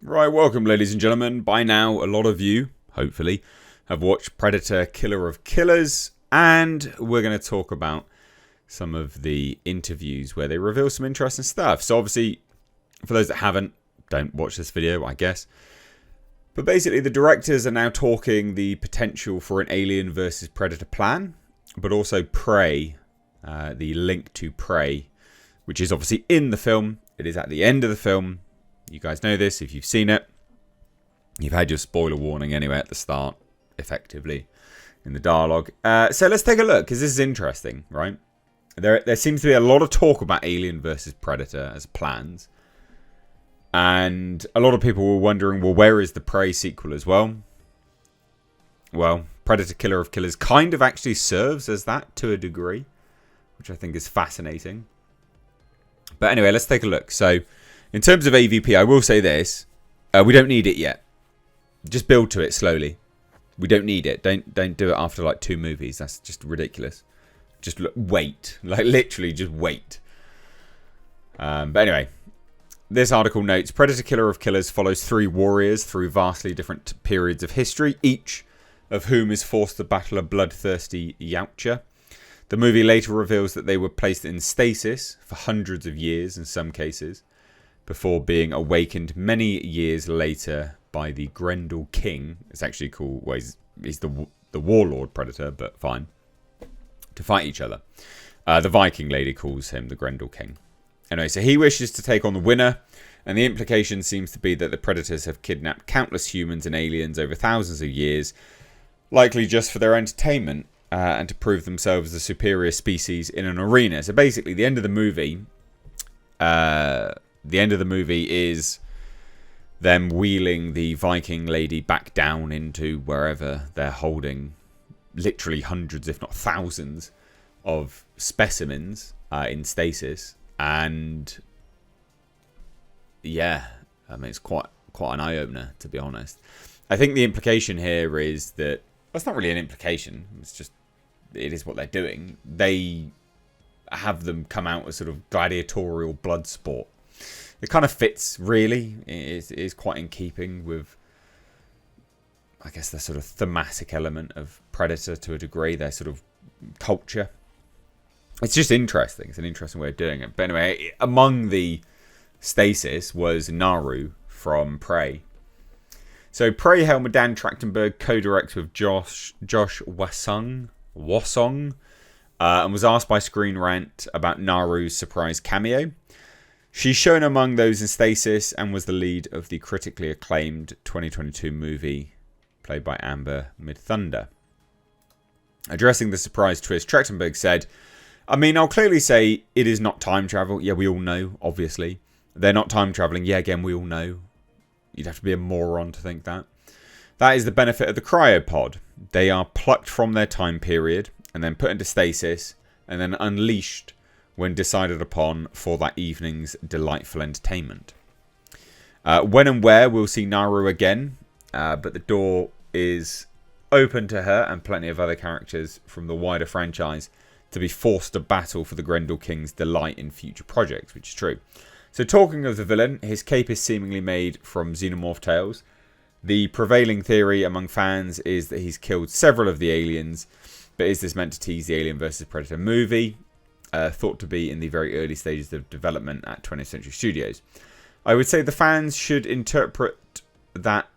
Right, welcome ladies and gentlemen. By now, a lot of you, hopefully, have watched Predator Killer of Killers, and we're going to talk about some of the interviews where they reveal some interesting stuff. So obviously, for those that haven't, don't watch this video, I guess. But basically, the directors are now talking the potential for an Alien versus Predator plan, but also Prey, the link to Prey, which is obviously in the film. It is at the end of the film. You guys know this if you've seen it. You've had your spoiler warning anyway at the start, effectively, in the dialogue. So let's take a look, because this is interesting, right? There seems to be a lot of talk about Alien versus Predator as plans. And a lot of people were wondering, well, where is the Prey sequel as well? Well, Predator Killer of Killers kind of actually serves as that to a degree, which I think is fascinating. But anyway, let's take a look. So, in terms of AVP, I will say this. We don't need it yet. Just build to it slowly. We don't need it. Don't do it after like 2 movies. That's just ridiculous. Just wait. Like literally just wait. But anyway. This article notes, Predator Killer of Killers follows 3 warriors through vastly different periods of history, each of whom is forced to battle a bloodthirsty Yautja. The movie later reveals that they were placed in stasis for hundreds of years in some cases, before being awakened many years later by the Grendel King. It's actually called, well, he's the warlord predator, but fine, to fight each other. The Viking lady calls him the Grendel King. Anyway, so he wishes to take on the winner, and the implication seems to be that the predators have kidnapped countless humans and aliens over thousands of years, likely just for their entertainment, and to prove themselves the superior species in an arena. So basically, the end of the movie... The end of the movie is them wheeling the Viking lady back down into wherever they're holding literally hundreds, if not thousands, of specimens in stasis. And yeah, I mean, it's quite an eye-opener, to be honest. I think the implication here is that, well, it's not really an implication. It's just, it is what they're doing. They have them come out as sort of gladiatorial blood sport. It kind of fits, really. It is quite in keeping with, I guess, the sort of thematic element of Predator to a degree, their sort of culture. It's just interesting. It's an interesting way of doing it. But anyway, among the stasis was Naru from Prey. So Prey helmet Dan Trachtenberg co-directs with Josh Wasong, and was asked by Screen Rant about Naru's surprise cameo. She's shown among those in stasis and was the lead of the critically acclaimed 2022 movie played by Amber Midthunder. Addressing the surprise twist, Trachtenberg said, I mean, I'll clearly say it is not time travel. Yeah, we all know, obviously. They're not time traveling. Yeah, again, we all know. You'd have to be a moron to think that. That is the benefit of the cryopod. They are plucked from their time period and then put into stasis and then unleashed when decided upon for that evening's delightful entertainment. When and where we'll see Naru again, but the door is open to her and plenty of other characters from the wider franchise to be forced to battle for the Grendel King's delight in future projects, which is true. So talking of the villain, his cape is seemingly made from xenomorph tails. The prevailing theory among fans is that he's killed several of the aliens, but is this meant to tease the Alien vs Predator movie? Thought to be in the very early stages of development at 20th Century Studios. I would say the fans should interpret that...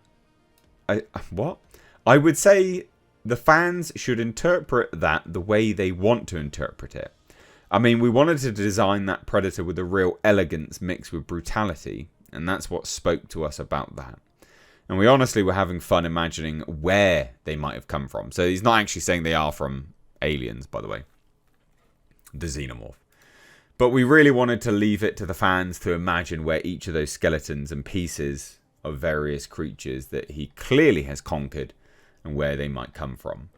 I would say the fans should interpret that the way they want to interpret it. I mean, we wanted to design that Predator with a real elegance mixed with brutality, and that's what spoke to us about that. And we honestly were having fun imagining where they might have come from. So he's not actually saying they are from aliens, by the way. The xenomorph. But we really wanted to leave it to the fans to imagine where each of those skeletons and pieces of various creatures that he clearly has conquered and where they might come from.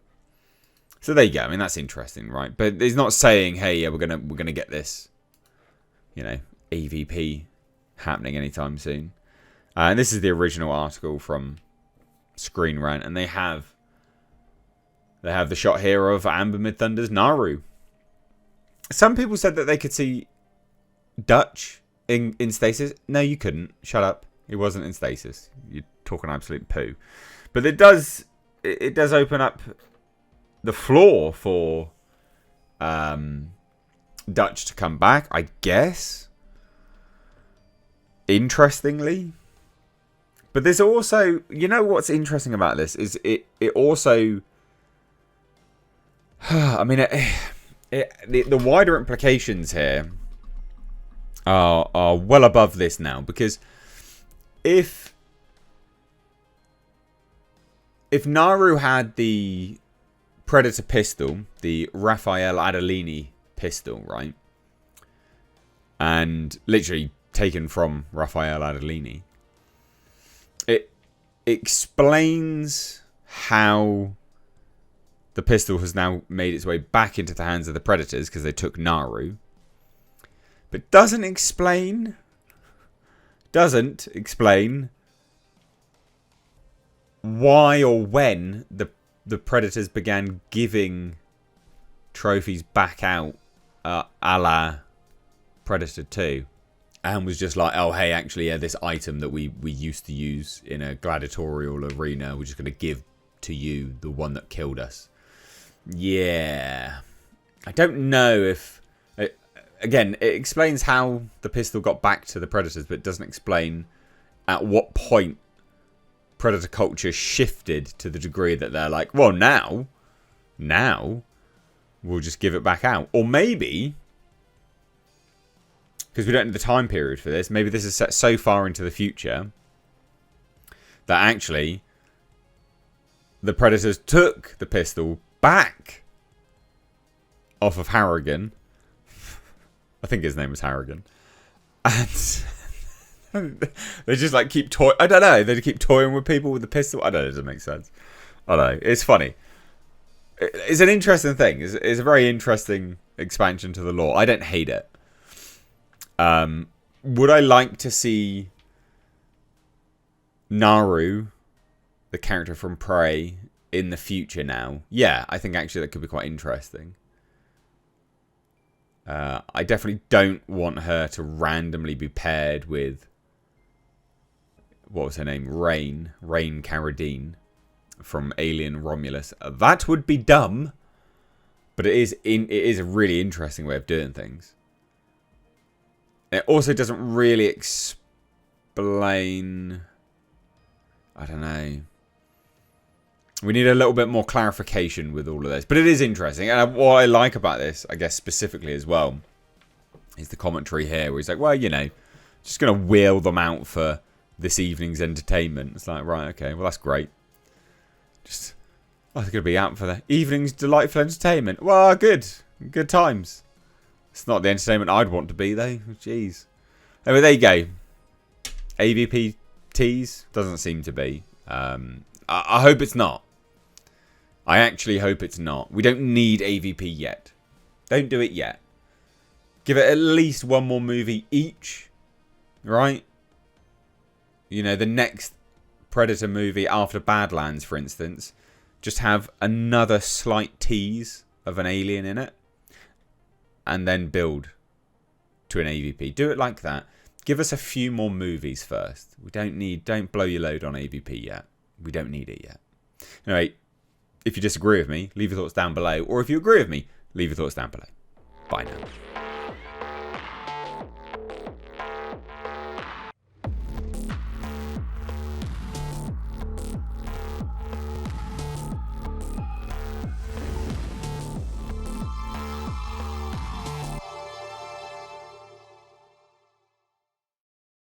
So there you go. I mean, that's interesting, right? But he's not saying, hey, yeah, we're gonna get this, you know, AVP happening anytime soon. And this is the original article from Screen Rant, and they have the shot here of Amber Midthunder's Naru. Some people said that they could see Dutch in stasis. No, you couldn't. Shut up. He wasn't in stasis. You're talking absolute poo. But it does open up the floor for Dutch to come back, I guess. Interestingly. But there's also, you know what's interesting about this is it also, I mean, the wider implications here are well above this now, because if Naru had the Predator pistol, the Raphael Adolini pistol, right, and literally taken from Raphael Adolini, it explains how the pistol has now made its way back into the hands of the Predators because they took Naru, but doesn't explain why or when the Predators began giving trophies back out a la Predator 2, and was just like, oh hey, actually, yeah, this item that we used to use in a gladiatorial arena, we're just going to give to you, the one that killed us. Yeah, I don't know if again, it explains how the pistol got back to the Predators, but it doesn't explain at what point Predator culture shifted to the degree that they're like, well, now we'll just give it back out. Or maybe, because we don't know the time period for this, maybe this is set so far into the future that actually the Predators took the pistol back off of Harrigan. I think his name was Harrigan. And they just like keep toying. I don't know. They keep toying with people with the pistol. I don't know. It doesn't make sense. I don't know. It's funny. It's an interesting thing. It's a very interesting expansion to the lore. I don't hate it. Would I like to see Naru, the character from Prey, in the future now? Yeah, I think actually that could be quite interesting. I definitely don't want her to randomly be paired with, what was her name? Rain Carradine from Alien Romulus. That would be dumb, but it is a really interesting way of doing things. It also doesn't really explain, I don't know. We need a little bit more clarification with all of this. But it is interesting. And what I like about this, I guess specifically as well, is the commentary here where he's like, well, you know, just going to wheel them out for this evening's entertainment. It's like, right, okay, well, that's great. Just, oh, they're going to be out for the evening's delightful entertainment. Well, good. Good times. It's not the entertainment I'd want to be, though. Jeez. Anyway, there you go. AVP tease? Doesn't seem to be. I hope it's not. I actually hope it's not. We don't need AVP yet. Don't do it yet. Give it at least one more movie each. Right? You know, the next Predator movie after Badlands, for instance, just have another slight tease of an alien in it. And then build to an AVP. Do it like that. Give us a few more movies first. Don't blow your load on AVP yet. We don't need it yet. Anyway, if you disagree with me, leave your thoughts down below. Or if you agree with me, leave your thoughts down below. Bye now.